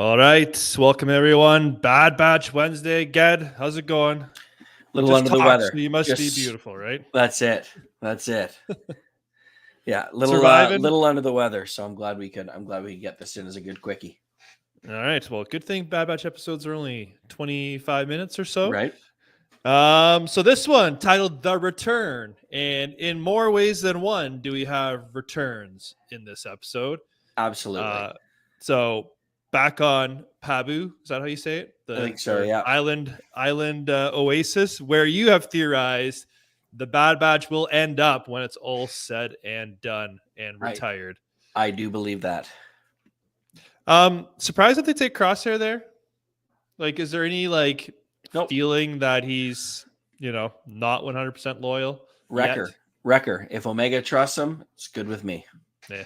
All right, welcome everyone. Bad Batch Wednesday. Ged, how's it going? Little Just under the talk, so weather. you must be Just beautiful, right? That's it. That's it. Yeah, Surviving. little under the weather. So I'm glad we could get this in as a good quickie. All right. Well, good thing Bad Batch episodes are only 25 minutes or so. Right? So this one titled The Return, and in more ways than one, do we have returns in this episode? Absolutely. So back on Pabu, is that how you say it? I think so. Their Yeah. island oasis, where you have theorized the Bad Batch will end up when it's all said and done and retired. I do believe that. Surprised that they take Crosshair there. Like, is there any Nope. feeling that he's not 100% loyal? Wrecker. If Omega trusts him, it's good with me. Yeah,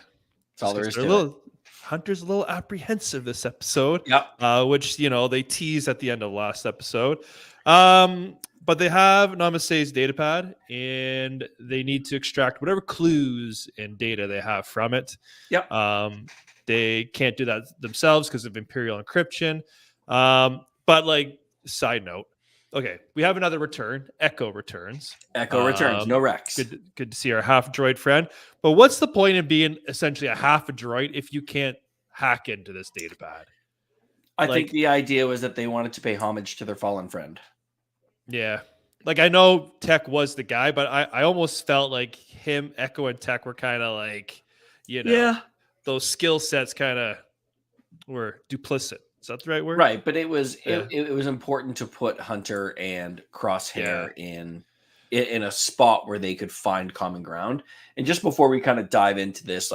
that's all there is to it. Hunter's a little apprehensive this episode. Yep. Which they teased at the end of last episode. But they have Namaste's data pad, and they need to extract whatever clues and data they have from it. Yep. They can't do that themselves because of Imperial encryption. But side note, okay, we have another return. Echo returns. No Rex. Good to see our half droid friend. But what's the point of being essentially a half a droid if you can't hack into this data pad? I think the idea was that they wanted to pay homage to their fallen friend. Yeah. I know Tech was the guy, but I almost felt like him, Echo, and Tech were kind of those skill sets kind of were duplicit. Is that the right word? Right, but it was important to put Hunter and Crosshair in a spot where they could find common ground. And just before we kind of dive into this,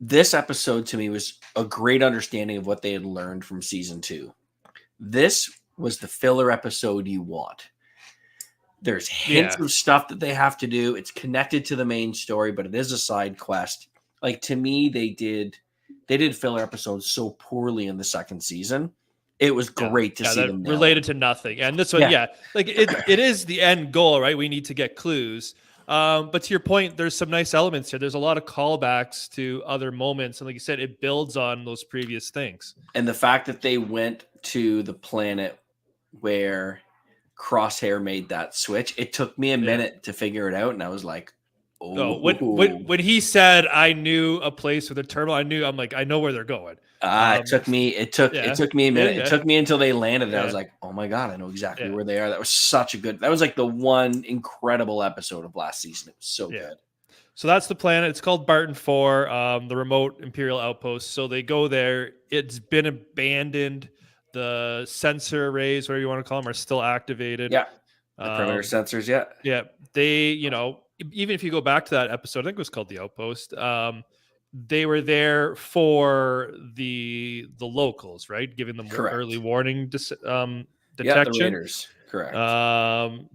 this episode to me was a great understanding of what they had learned from season 2. This was the filler episode you want. There's hints of stuff that they have to do. It's connected to the main story, but it is a side quest. To me, they did filler episodes so poorly in the second season. It was great to see them related to nothing. And this one, it is the end goal, right? We need to get clues. But to your point, there's some nice elements here. There's a lot of callbacks to other moments. And like you said, it builds on those previous things. And the fact that they went to the planet where Crosshair made that switch, it took me a minute to figure it out. And I was like, oh, when he said I knew a place with a terminal, I know where they're going. It took me a minute. It took me until they landed. I was like, oh my God, I know exactly where they are. That was that was the one incredible episode of last season. It was so good. So that's the planet. It's called Barton 4, the remote Imperial outpost. So they go there. It's been abandoned. The sensor arrays, whatever you want to call them, are still activated. Yeah. The perimeter sensors, Yeah. They, even if you go back to that episode, I think it was called The Outpost. They were there for the locals, right? Giving them early warning detection. Yeah, the Raiders. Correct.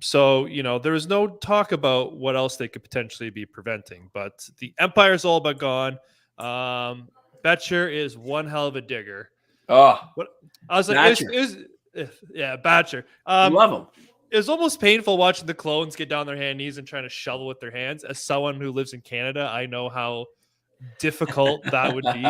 So, there was no talk about what else they could potentially be preventing, but the Empire's all but gone. Betcher is one hell of a digger. Oh, what I was like, Batcher. Love him. It was almost painful watching the clones get down their knees and trying to shovel with their hands. As someone who lives in Canada, I know how difficult that would be.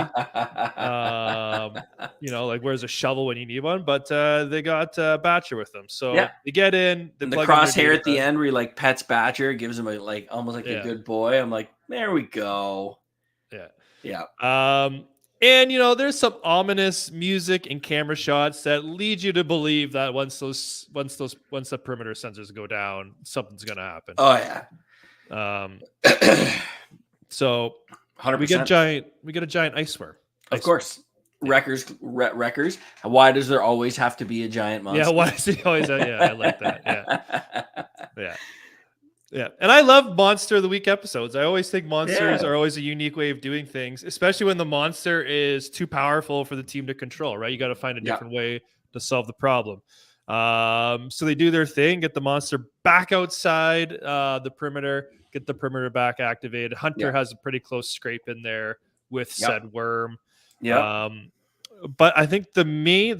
Where's a shovel when you need one? But they got Batcher with them, so they get in. They the Crosshair at the end, where he pets Batcher, gives him almost like a good boy. I'm like, there we go. Yeah. And there's some ominous music and camera shots that lead you to believe that once the perimeter sensors go down, something's gonna happen. Oh yeah. So 100%. we get a giant ice worm. Of course. Wreckers. Why does there always have to be a giant monster? Yeah, why is he always I like that. Yeah. And I love Monster of the Week episodes. I always think monsters are always a unique way of doing things, especially when the monster is too powerful for the team to control, right? You got to find a different way to solve the problem. So they do their thing, get the monster back outside the perimeter, get the perimeter back activated. Hunter has a pretty close scrape in there with said worm. Yeah. But I think the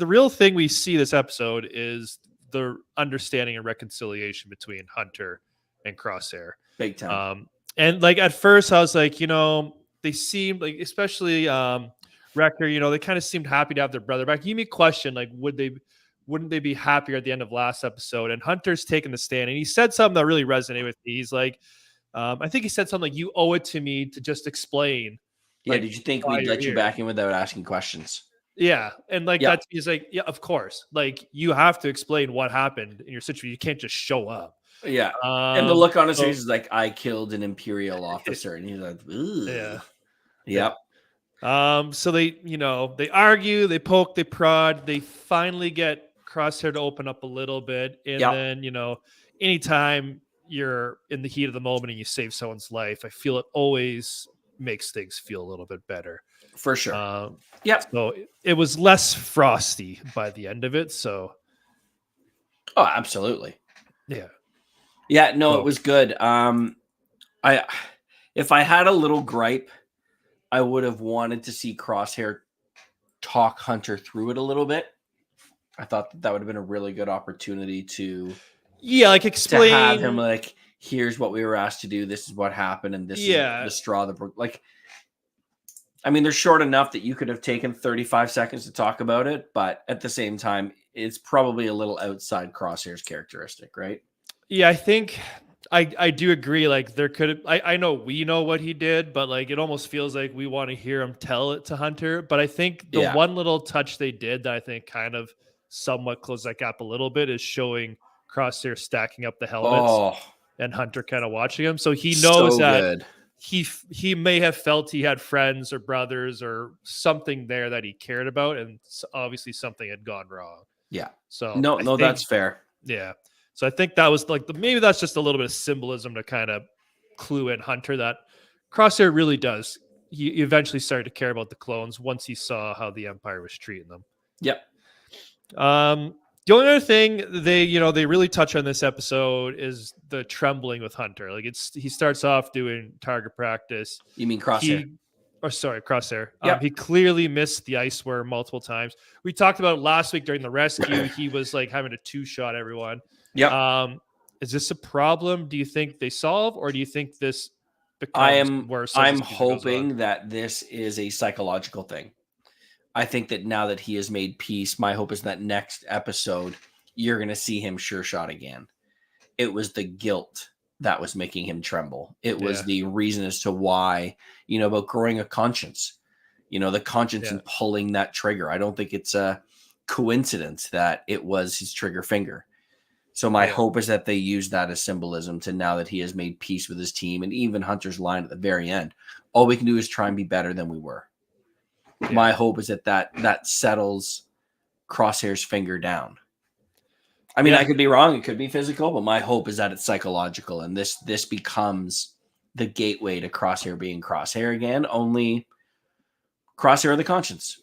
real thing we see this episode is the understanding and reconciliation between Hunter and Crosshair. Big time. And at first I was like, they seemed like, especially Wrecker, they kind of seemed happy to have their brother back. You may question, like, wouldn't they be happier at the end of last episode? And Hunter's taken the stand, and he said something that really resonated with me. He's like, I think he said something like, "You owe it to me to just explain." Yeah. Did you think why we'd you're let you here. back in without asking questions? Yeah, and like Yeah. he's like, yeah, of course. Like you have to explain what happened in your situation. You can't just show up. Yeah. And the look on his So face is like, I killed an Imperial officer. And he's like, yeah, ugh. Yep. So they argue, they poke, they prod, they finally get Crosshair to open up a little bit, and Yep. then anytime you're in the heat of the moment and you save someone's life, I feel it always makes things feel a little bit better. For sure. Yep. So it was less frosty by the end of it. So. Oh, absolutely. Yeah. Yeah. No, it was good. If I had a little gripe, I would have wanted to see Crosshair talk Hunter through it a little bit. I thought that would have been a really good opportunity to like explain, to have him like, here's what we were asked to do. This is what happened, and this is the straw that broke. Like, I mean, they're short enough that you could have taken 35 seconds to talk about it, but at the same time, it's probably a little outside Crosshair's characteristic, right? Yeah, I think I do agree. Like there could have, I know we know what he did, but like it almost feels like we want to hear him tell it to Hunter. But I think the one little touch they did that I think kind of somewhat closed that gap a little bit is showing Crosshair stacking up the helmets and Hunter kind of watching him. So he knows that he may have felt he had friends or brothers or something there that he cared about, and obviously something had gone wrong. Yeah. So no, that's fair. Yeah. So I think that was like maybe that's just a little bit of symbolism to kind of clue in Hunter that Crosshair really does. He eventually started to care about the clones once he saw how the Empire was treating them. Yep. The only other thing they really touch on this episode is the trembling with Hunter. Like he starts off doing target practice. You mean Crosshair? Crosshair. Yep. He clearly missed the ice worm multiple times. We talked about it last week during the rescue. He was like having a 2-shot everyone. Yeah. Is this a problem? Do you think they solve, or do you think this becomes worse? I'm hoping that this is a psychological thing. I think that now that he has made peace, my hope is that next episode, you're going to see him sure shot again. It was the guilt that was making him tremble. It was the reason as to why, about growing a conscience, the conscience and pulling that trigger. I don't think it's a coincidence that it was his trigger finger. So my hope is that they use that as symbolism to now that he has made peace with his team, and even Hunter's line at the very end, all we can do is try and be better than we were. Yeah. My hope is that settles Crosshair's finger down. I mean, I could be wrong. It could be physical, but my hope is that it's psychological, and this becomes the gateway to Crosshair being Crosshair again, only Crosshair of the conscience.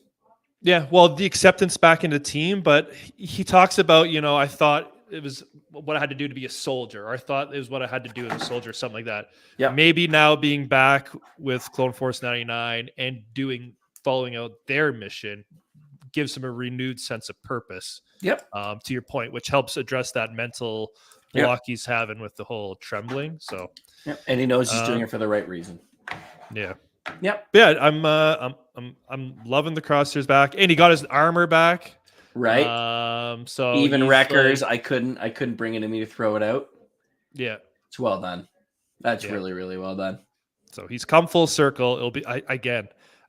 Yeah, well, the acceptance back into the team, but he talks about, I thought it was what I had to do to be a soldier, or I thought it was what I had to do as a soldier, something like that. Yeah. Maybe now being back with Clone Force 99 and following out their mission gives him a renewed sense of purpose. Yep. To your point, which helps address that mental block he's having with the whole trembling. So, and he knows he's doing it for the right reason. Yeah. Yep. Yeah. I'm loving the Crosshairs back, and he got his armor back. Right. So even Wreckers, I couldn't bring it in me to throw it out. Yeah. It's well done. That's really, really well done. So he's come full circle. It'll be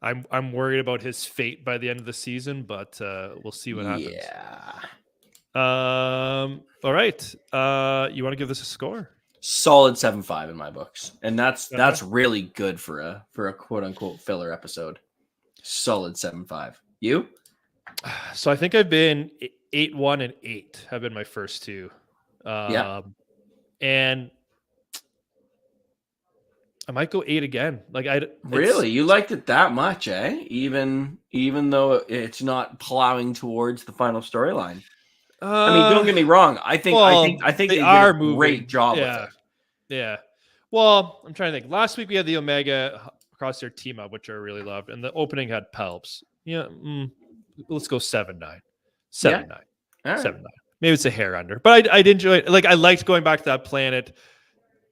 I'm worried about his fate by the end of the season, but we'll see what happens. Yeah. All right. You want to give this a score? Solid 7.5 in my books, and that's really good for a quote unquote filler episode. Solid 7.5. You? So I think I've been 8-1 and 8 have been my first two. And I might go 8 again. Really? You liked it that much, eh? Even though it's not plowing towards the final storyline. I mean, don't get me wrong. I think they did a great job with it. Yeah. Well, I'm trying to think. Last week we had the Omega Crosshair team up, which I really loved, and the opening had Palps. Yeah. Let's go 7-9. 7-9. Right. 7-9. Maybe it's a hair under, but I'd enjoy it. Like I liked going back to that planet.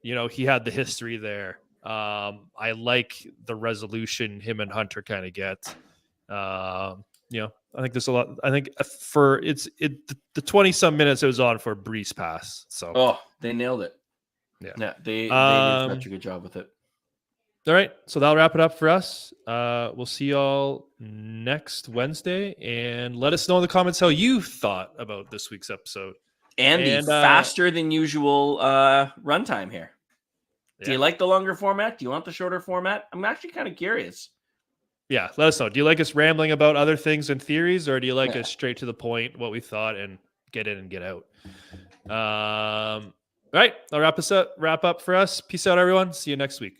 He had the history there. I like the resolution him and Hunter kind of get. You know, I think there's a lot. I think for the 20 some minutes it was on for breeze pass. So they nailed it. Yeah, they did such a good job with it. All right, so that'll wrap it up for us. We'll see y'all next Wednesday, and let us know in the comments how you thought about this week's episode. And the faster than usual runtime here. Yeah. Do you like the longer format? Do you want the shorter format? I'm actually kind of curious. Yeah, let us know. Do you like us rambling about other things and theories, or do you like us straight to the point, what we thought, and get in and get out? All right, I'll wrap up for us. Peace out, everyone. See you next week.